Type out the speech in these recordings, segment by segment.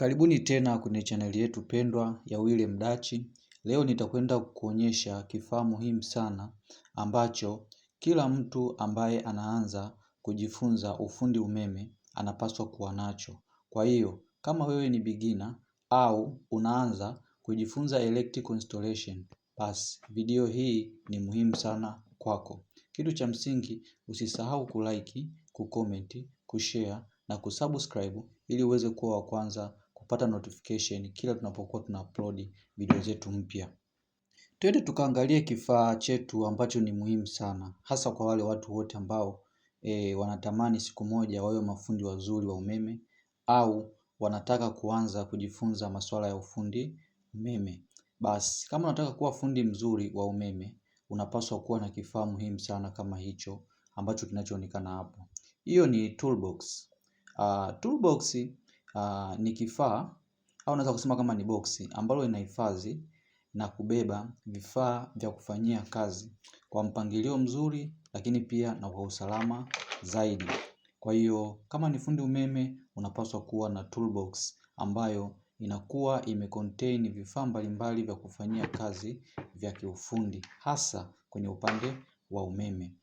Karibuni tena kwenye chaneli yetu pendwa ya William Dachi. Leo nitakwenda kuonyesha kifaa muhimu sana ambacho kila mtu ambaye anaanza kujifunza ufundi umeme anapaswa kuwa nacho. Kwa hiyo, kama wewe ni beginner au unaanza kujifunza electrical installation, basi video hii ni muhimu sana kwako. Kitu cha msingi, usisahau kulike, kucomment, kushare na kusubscribe ili uweze kuwa wa kwanza kupata notification kila tunapokuwa tuna-upload video zetu mpya. Twende tukaangalie kifaa chetu ambacho ni muhimu sana, hasa kwa wale watu wote ambao wanatamani siku moja wawe mafundi wazuri wa umeme au wanataka kuanza kujifunza masuala ya ufundi umeme. Basi, kama unataka kuwa fundi mzuri wa umeme, unapaswa kuwa na kifaa muhimu sana kama hicho ambacho kinachoonekana hapo. Hiyo ni toolbox. Toolbox ni kifaa au naweza kusema kama ni box ambalo inahifadhi na kubeba vifaa vya kufanyia kazi kwa mpangilio mzuri, lakini pia na kwa usalama zaidi. Kwa hiyo kama ni fundi umeme unapaswa kuwa na toolbox ambayo inakuwa imecontain vifaa mbalimbali vya kufanyia kazi vya kiufundi, hasa kwenye upande wa umeme.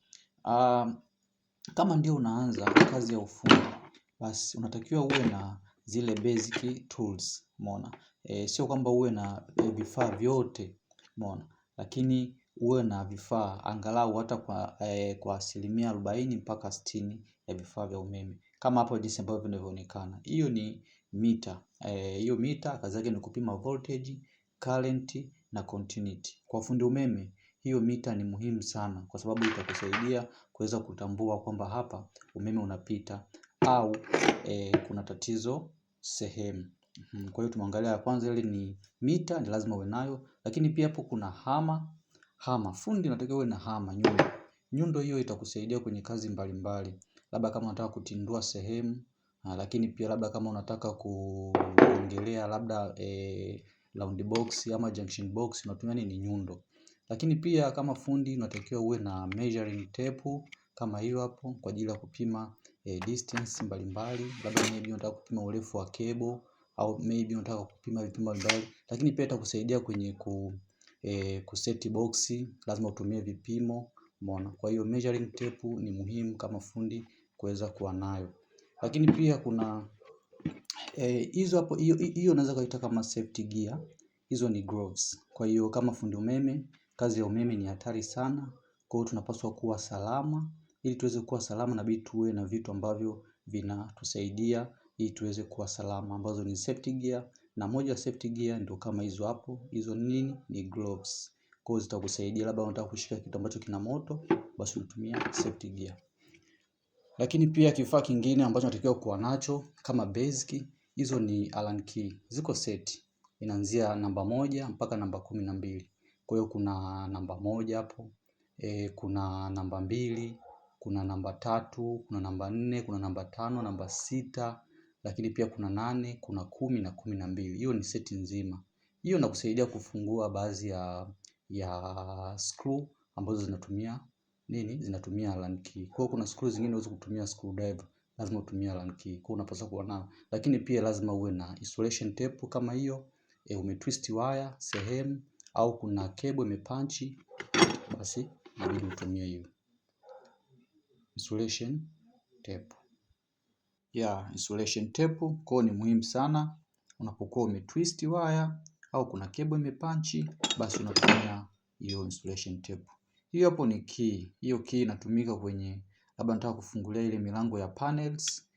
Kama ndio unaanza kazi ya ufundi, basi unatakiwa uwe na zile basic tools, umeona. Sio kwamba uwe na vifaa vyote, umeona, lakini uwe na vifaa angalau hata kwa asilimia 40 mpaka 60 ya vifaa vya umeme. Kama hapo jinsi ambavyo vinavyoonekana. Hiyo ni mita. Hiyo mita kazi yake ni kupima voltage, current na continuity. Kwa fundi umeme, hiyo mita ni muhimu sana kwa sababu itakusaidia kuweza kutambua kwamba hapa umeme unapita au kuna tatizo sehemu. Kwa hiyo tumeangalia ya kwanza ile ni mita, ni lazima uwe nayo, lakini pia hapo kuna hama. Fundi unatakiwa uwe na hama, nyundo. Nyundo hiyo itakusaidia kwenye kazi mbalimbali. Labda kama unataka kutindua sehemu, lakini pia labda kama unataka kuongelea labda round box ama junction box, unatumia nini? Nyundo. Lakini pia kama fundi unatakiwa uwe na measuring tape kama hiyo hapo kwa ajili ya kupima distance mbalimbali. Labda maybe unataka kupima urefu wa cable au maybe unataka kupima vipimo mbalimbali. Lakini pia itakusaidia kwenye kuseti boxi, lazima utumie vipimo, umeona. Kwa hiyo measuring tape ni muhimu kama fundi kuweza kuwa nayo. Lakini pia kuna hizo hapo, hiyo unaweza kuita kama safety gear. Hizo ni gloves. Kwa hiyo kama fundi umeme, kazi ya umeme ni hatari sana. Kwa hiyo tunapaswa kuwa salama. Ili tuweze kuwa salama inabidi tuwe na vitu ambavyo vinatusaidia ili tuweze kuwa salama, ambazo ni safety gear. Na moja safety gear ndio kama hizo hapo. Hizo nini? Ni gloves. Kwa hiyo zitakusaidia labda unataka kushika kitu ambacho kina moto, basi unatumia safety gear. Lakini pia kifaa kingine ambacho unatakiwa kuwa nacho kama basic, hizo ni Allen key. Ziko set. Inaanzia namba 1 mpaka namba 12. Kwa hiyo kuna namba 1 hapo, kuna namba 2, kuna namba 3, kuna namba 4, kuna namba 5, namba 6, lakini pia kuna 8, kuna 10 na 12. Hiyo ni seti nzima. Hiyo inakusaidia kufungua baadhi ya screw ambazo zinatumia nini? Zinatumia Allen key. Kwa hiyo kuna screw zingine huwezi kutumia screwdriver, lazima utumie Allen key. Kwa hiyo unapaswa kuwa nayo. Lakini pia lazima uwe na isolation tape kama hiyo, umetwist wire sehemu au kuna cable imepunchi, basi inabidi utumie hiyo insulation tape. Insulation tape kwa hiyo ni muhimu sana unapokuwa umetwist wire au kuna cable imepunchi, basi unatumia hiyo insulation tape. Hiyo hapo ni key. Hiyo key inatumika kwenye labda nataka kufungulia ile milango ya panels,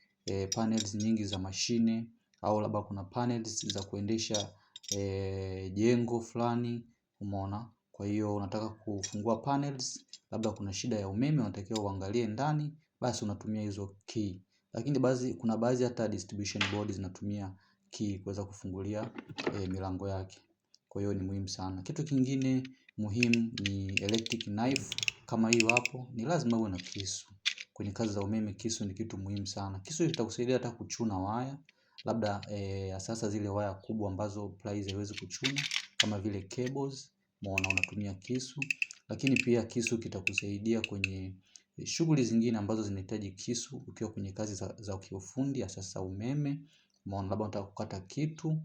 panels nyingi za mashine, au labda kuna panels za kuendesha jengo fulani, umeona. Kwa hiyo unataka kufungua panels, labda kuna shida ya umeme unatakiwa uangalie ndani, basi unatumia hizo key. Lakini kuna baadhi hata distribution board zinatumia key kuweza kufungulia milango yake. Kwa hiyo ni muhimu sana. Kitu kingine muhimu ni electric knife. Kama hiyo hapo, ni lazima uwe na kisu. Kwenye kazi za umeme kisu ni kitu muhimu sana. Kisu kitakusaidia hata kuchuna waya. Labda sasa zile waya kubwa ambazo pliers haiwezi kuchuna, kama vile cables, umeona, unatumia kisu. Lakini pia kisu kitakusaidia kwenye shughuli zingine ambazo zinahitaji kisu ukiwa kwenye kazi za kiufundi, hasa umeme. Umeona, labda unataka kukata kitu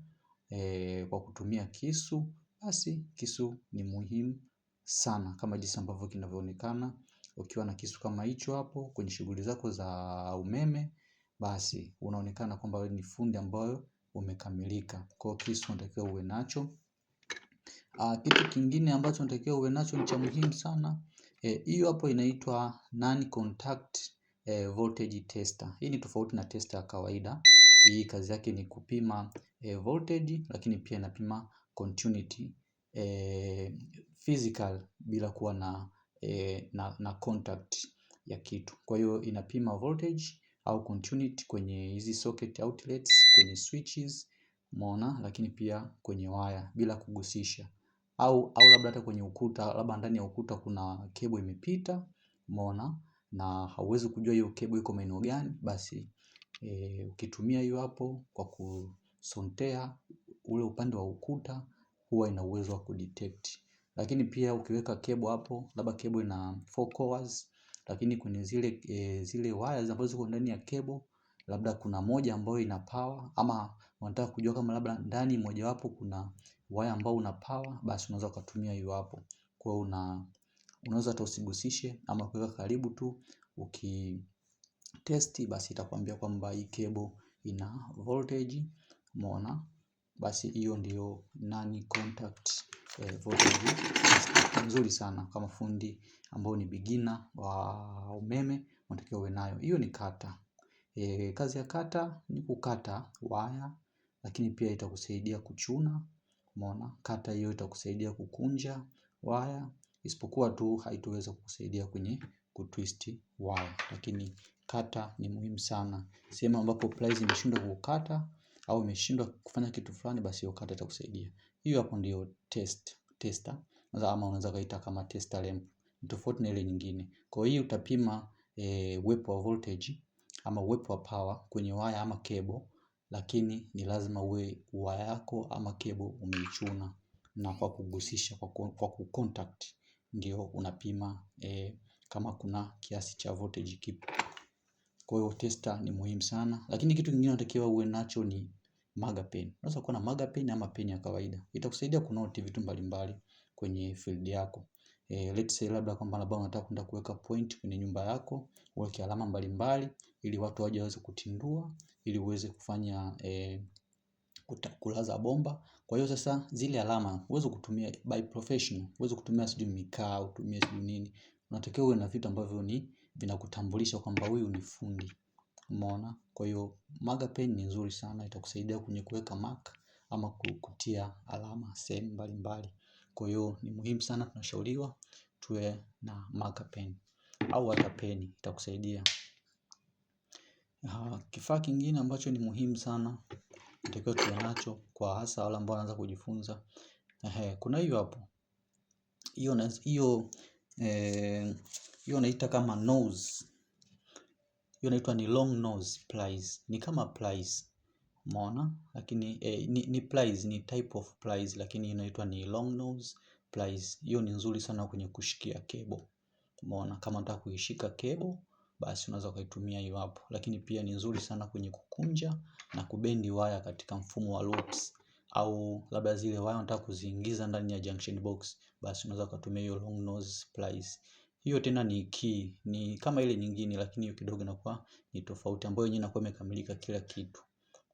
kwa kutumia kisu, basi kisu ni muhimu sana kama jinsi ambavyo kinavyoonekana. Ukiwa na kisu kama hicho hapo kwenye shughuli zako za umeme, basi unaonekana kwamba wewe ni fundi ambayo umekamilika. Kwa kisu unatakiwa uwe nacho. Kitu kingine ambacho unatakiwa uwe nacho ni cha muhimu sana. Hiyo hapo inaitwa non-contact voltage tester. Hii ni tofauti na tester ya kawaida. Hii kazi yake ni kupima voltage, lakini pia inapima continuity physical bila kuwa na contact ya kitu. Kwa hiyo inapima voltage au continuity kwenye hizi socket outlets, kwenye switches, umeona, lakini pia kwenye waya bila kugusisha. Au labda hata kwenye ukuta, labda ndani ya ukuta kuna cable imepita, umeona, na hauwezi kujua hiyo cable iko maeneo gani, basi ukitumia hiyo hapo kwa kusontea ule upande wa ukuta, huwa ina uwezo wa kudetect. Lakini pia ukiweka cable hapo, labda cable ina 4 cores, lakini kwenye zile wires ambazo ziko ndani ya cable, labda kuna moja ambayo ina power, ama unataka kujua kama labda ndani moja wapo kuna wire ambao una power, basi unaweza kutumia hiyo hapo. Kwa hiyo unaweza hata usigusishe ama kuweka karibu tu, ukitesti basi itakwambia kwamba hii cable ina voltage, umeona. Basi hiyo ndio non contact voltage. Nzuri sana kama fundi ambao ni beginner wa umeme unatakiwa uwe nayo. Hiyo ni kata. Kazi ya kata ni kukata waya, lakini pia itakusaidia kuchuna, umeona. Kata hiyo itakusaidia kukunja waya, isipokuwa tu haitoweza kukusaidia kwenye kutwist waya, lakini kata ni muhimu sana. Sehemu ambapo pliers imeshindwa kukata au imeshindwa kufanya kitu fulani, basi hiyo kata itakusaidia. Hiyo hapo ndio tester, ama unaweza kaita kama tester lamp, tofauti na ile nyingine. Kwa hiyo utapima uwepo wa voltage ama uwepo wa power kwenye waya ama cable, lakini ni lazima uwe waya yako ama cable umeichuna, na kwa kugusisha, kwa kucontact, ndio unapima kama kuna kiasi cha voltage kipo. Kwa hiyo tester ni muhimu sana, lakini kitu kingine unatakiwa uwe nacho ni maga pen. Unaweza kuwa na maga pen ama pen ya kawaida. Itakusaidia kunote vitu mbalimbali kwenye field yako. Let's say labda kwamba unataka kwenda kuweka point kwenye nyumba yako, uweke alama mbalimbali ili watu waje waweze kutindua, ili uweze kufanya kulaza bomba. Kwa hiyo sasa zile alama uweze kutumia by professional, uweze kutumia sijui mikaa, utumie sijui nini. Unatakiwa uwe na vitu ambavyo ni vinakutambulisha kwamba huyu ni fundi, umeona. Kwa hiyo maga pen ni nzuri sana, itakusaidia kwenye kuweka mark ama kutia alama sehemu mbalimbali. Kwa hiyo ni muhimu sana, tunashauriwa tuwe na maga pen au hata peni, itakusaidia. Kifaa kingine ambacho ni muhimu sana unatakiwa tuwe nacho, kwa hasa wale ambao wanaanza kujifunza, kuna hiyo hapo. Hiyo naita kama nose. Hiyo naitwa ni long nose pliers. Ni kama pliers, umeona, lakini ni pliers, ni type of pliers, lakini inaitwa ni long nose pliers. Hiyo ni nzuri sana kwenye kushikia cable, umeona. Kama unataka kuishika cable, basi unaweza kuitumia hiyo hapo, lakini pia ni nzuri sana kwenye kukunja na kubendi waya katika mfumo wa loops, au labda zile waya unataka kuziingiza ndani ya junction box, basi unaweza kutumia hiyo long nose pliers. Hiyo tena ni key, ni kama ile nyingine, lakini hiyo kidogo inakuwa ni tofauti, ambayo yenyewe inakuwa imekamilika kila kitu,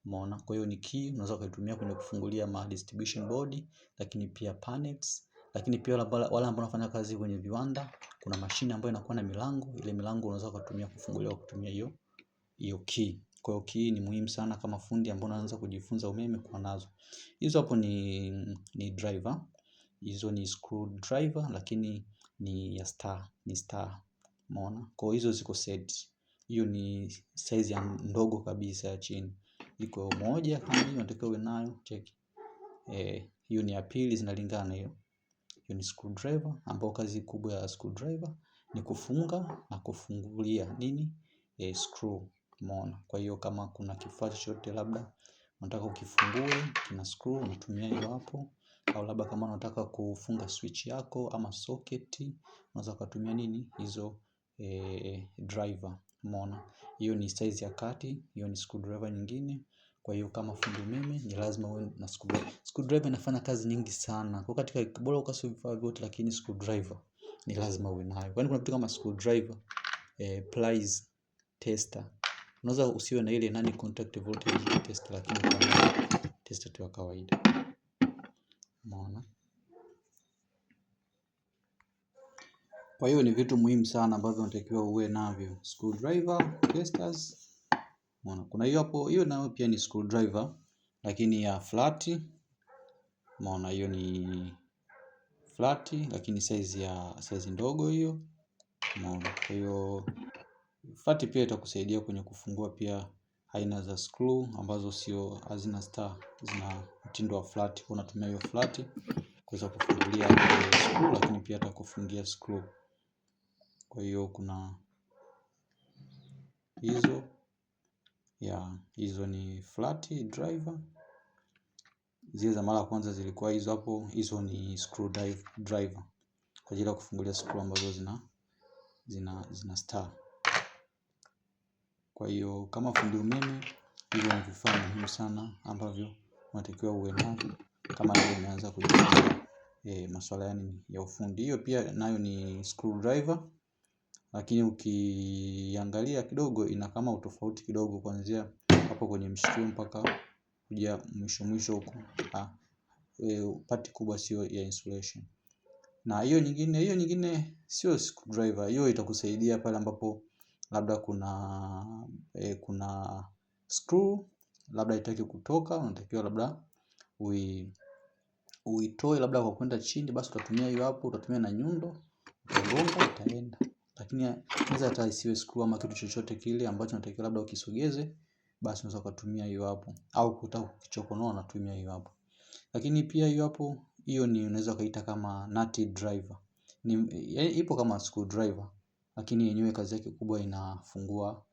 umeona. Kwa hiyo ni key, unaweza kuitumia kwenye kufungulia ma distribution board, lakini pia panels, lakini pia wale ambao wanafanya kazi kwenye viwanda, kuna mashine ambayo inakuwa na milango, ile milango unaweza kutumia kufungulia kutumia hiyo key. Kwa hiyo key ni muhimu sana kama fundi ambao unaanza kujifunza umeme kuwa nazo. Hizo hapo ni driver. Hizo ni screwdriver, lakini ni ya star, umeona. Kwa hiyo hizo ziko set. Hiyo ni size ya ndogo kabisa ya chini. Iko moja kama hiyo unatakiwa uwe nayo, cheki. Hiyo ni ya pili, zinalingana hiyo. Hiyo ni screwdriver, ambao kazi kubwa ya screwdriver ni kufunga na kufungulia nini? Screw, umeona. Kwa hiyo kama kuna kifaa chochote labda unataka ukifungue kina screw, unatumia hiyo hapo. Au labda kama unataka kufunga switch yako ama socket, unaweza kutumia nini? Hizo driver, umeona. Hiyo ni size ya kati, hiyo ni screwdriver nyingine. Kwa hiyo kama fundi umeme ni lazima uwe na screwdriver. Screwdriver inafanya kazi nyingi sana. Kwa katika bora ukasio vifaa vyote, lakini screwdriver ni lazima uwe nayo. Kwani kuna vitu kama screwdriver, pliers, tester. Unaweza usiwe na ile nani contact voltage tester, lakini kwa tester tu ya kawaida. Umeona? Kwa hiyo ni vitu muhimu sana ambavyo unatakiwa uwe navyo. Screwdriver, testers. Umeona? Kuna hiyo hapo, hiyo nayo pia ni screwdriver lakini ya flat. Umeona, hiyo ni flat lakini size ndogo hiyo. Umeona? Kwa hiyo flat pia itakusaidia kwenye kufungua pia aina za screw ambazo hazina star, zina mtindo wa flat. Kwa unatumia hiyo flat kuweza kufungulia screw, lakini pia hata kufungia screw. Kwa hiyo kuna hizo ni flat driver. Zile za mara ya kwanza zilikuwa hizo hapo, hizo ni screw driver kwa ajili ya kufungulia screw ambazo zina star. Kwa hiyo kama fundi umeme, hivyo ni vifaa muhimu sana ambavyo unatakiwa uwe navyo kama ndio umeanza kujifunza masuala ya ufundi. Hiyo pia nayo ni screwdriver, lakini ukiangalia kidogo ina kama utofauti kidogo kuanzia hapo kwenye mshikio mpaka kuja mwisho huko. Pati kubwa sio ya insulation. Na hiyo nyingine sio screwdriver. Hiyo itakusaidia pale ambapo labda kuna screw labda haitaki kutoka, unatakiwa labda uitoe labda kwa kwenda chini, basi utatumia hiyo hapo, utatumia na nyundo, utagonga itaenda. Lakini inaweza hata isiwe screw ama kitu chochote kile ambacho unatakiwa labda ukisogeze, basi unaweza kutumia hiyo hapo, au kutaka kukichokonoa unatumia hiyo hapo. Lakini pia hiyo hapo, hiyo ni unaweza kaita kama nut driver. Ipo kama screwdriver, lakini yenyewe kazi yake kubwa inafungua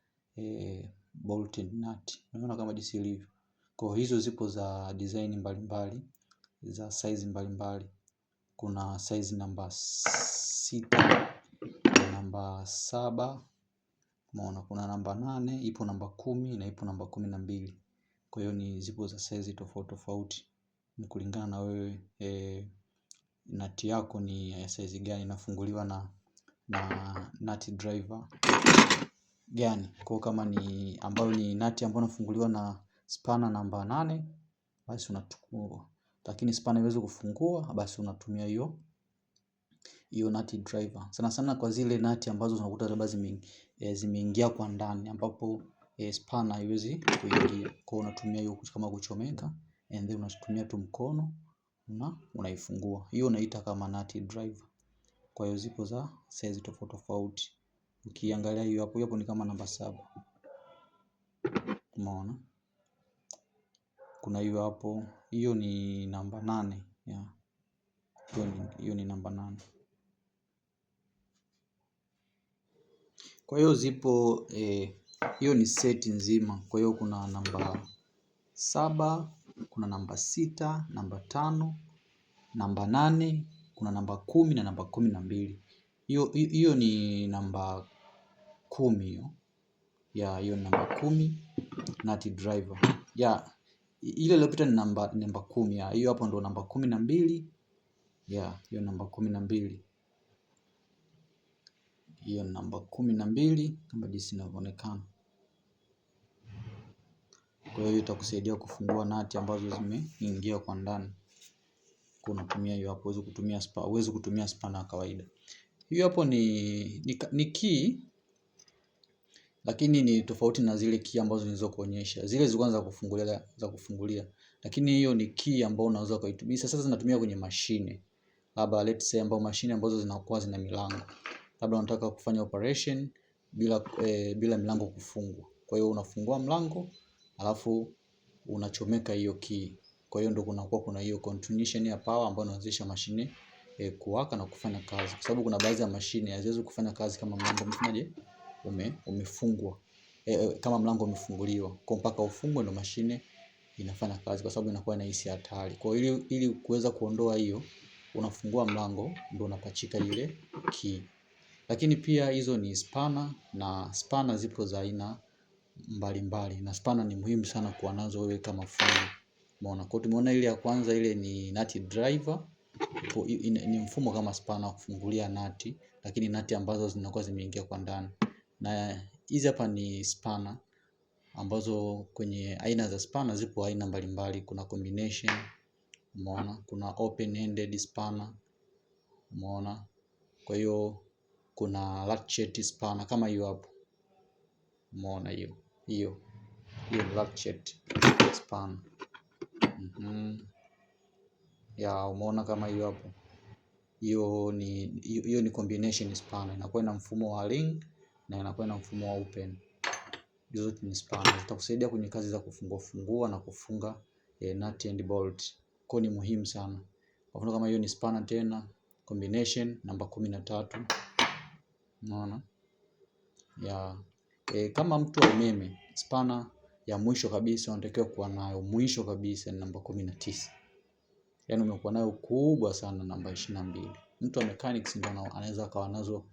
bolted nut. Unaona kama jinsi ilivyo. Kwa hizo zipo za design mbalimbali, za size mbalimbali. Kuna size namba 6, namba 7, kuna namba 8, ipo namba 10 na ipo namba 12. Kwa hiyo ni zipo za size tofauti tofauti. Ni kulingana na wewe nati yako ni ya size gani, inafunguliwa na nut driver gani. Kwa kama ni ambayo ni nati ambayo inafunguliwa na spanner namba 8, basi unatumia. Lakini spanner haiwezi kufungua, basi unatumia hiyo nut driver. Sana sana kwa zile nati ambazo unakuta labda zimeingia kwa ndani ambapo spanner haiwezi kuingia. Kwa unatumia hiyo kama kuchomeka, and then unatumia tu mkono unaifungua. Hiyo unaita kama nut driver. Kwa hiyo zipo za size tofauti tofauti. Ukiangalia hiyo hapo ni kama namba 7. Umeona? Kuna hiyo hapo, hiyo ni namba 8. Hiyo ni namba 8. Kwa hiyo zipo hiyo ni seti nzima. Kwa hiyo kuna namba 7, kuna namba 6, namba 5, namba 8, kuna namba 10 na namba 12. Hiyo ni namba 10 hiyo. Hiyo ni namba 10 nut driver. Ile iliyopita ni namba 10. Hiyo hapo ndo namba 12. Hiyo namba 12. Hiyo namba 12 kama jinsi inavyoonekana. Kwa hiyo itakusaidia kufungua nati ambazo zimeingia kwa ndani. Unatumia hiyo hapo, huwezi kutumia spanner kawaida. Hiyo hapo ni key, lakini ni tofauti na zile key ambazo nilizokuonyesha. Zile zilikuwa za kufungulia. Lakini hiyo ni key ambayo unaweza kuitumia. Sasa zinatumia kwenye mashine. Labda let's say ambao mashine ambazo zinakuwa zina milango. Labda unataka kufanya operation bila milango kufungwa. Kwa hiyo unafungua mlango, alafu unachomeka hiyo key. Kwa hiyo ndio kuna hiyo continuation ya power ambayo inawezesha mashine kuwaka na kufanya kazi. Kwa sababu kuna baadhi ya mashine haziwezi kufanya kazi kama mlango umefungwa. Kama mlango umefunguliwa. Kwa mpaka ufungwe ndio mashine inafanya kazi, kwa sababu inakuwa inahisi hatari. Kwa hiyo ili kuweza kuondoa hiyo, unafungua mlango ndio unapachika ile key. Lakini pia hizo ni spanner, na spanner zipo za aina mbalimbali, na spana ni muhimu sana kuwa nazo wewe kama fundi. Umeona, kwa tumeona ile ya kwanza, ile ni nut driver. Ni mfumo kama spana kufungulia nati, lakini nati ambazo zinakuwa zimeingia kwa ndani. Na hizi hapa ni spana ambazo, kwenye aina za spana zipo aina mbalimbali. Kuna combination, umeona, kuna open ended spana, umeona. Kwa hiyo kuna ratchet spana kama hiyo hapo, umeona hiyo ni ratchet spana. Ya, umeona kama hiyo hapo. Hiyo ni combination spana, inakuwa na mfumo wa ring na inakuwa na mfumo wa open. Hizo zote ni spana, zitakusaidia kwenye kazi za kufungua na kufunga nut and bolt. Kwa ni muhimu sana. Kwa mfano kama hiyo ni spana tena combination namba 13. Unaona? Ya kama mtu wa umeme, spana ya mwisho kabisa unatakiwa kuwa nayo, mwisho kabisa ni namba 19. Yaani umekuwa nayo kubwa sana namba 22. Mtu wa mechanics ndio anaweza kawa nazo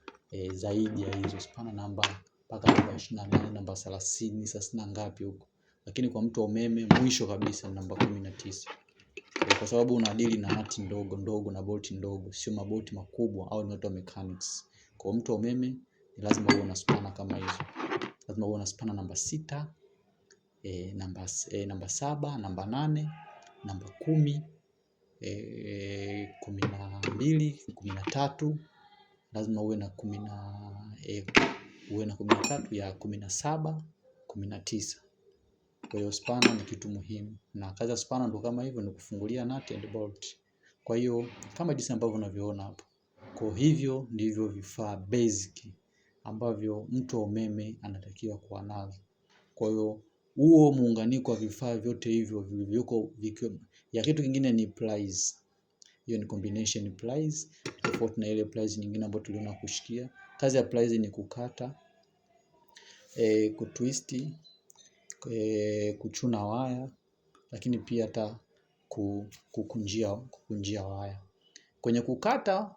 zaidi ya hizo spana namba mpaka namba 28, namba 30, sasa na ngapi huko. Lakini kwa mtu wa umeme mwisho kabisa ni namba 19. Kwa sababu unadili na nati ndogo ndogo na bolti ndogo, sio maboti makubwa au ni watu wa mechanics. Kwa mtu wa umeme ni lazima uwe na spana kama hizo. Lazima uwe na spana namba 6, namba 7, namba 8, namba 10, 12, 13. Lazima uwe na 13 ya 17, 19. Kwa hiyo spana ni kitu muhimu, na kazi ya spana ndo kama hivyo, ni kufungulia nut and bolt. Kwa hiyo kama jinsi ambavyo unavyoona hapo. Kwa hivyo ndivyo vifaa basic ambavyo mtu wa umeme anatakiwa kuwa navyo. Kwa hiyo huo muunganiko wa vifaa vyote hivyo vilivyoko ya kitu kingine ni pliers. Hiyo ni combination pliers, tofauti na ile pliers nyingine ambayo tuliona kushikia. Kazi ya pliers ni kukata, kutwist, kuchuna waya, lakini pia hata kukunjia waya. Kwenye kukata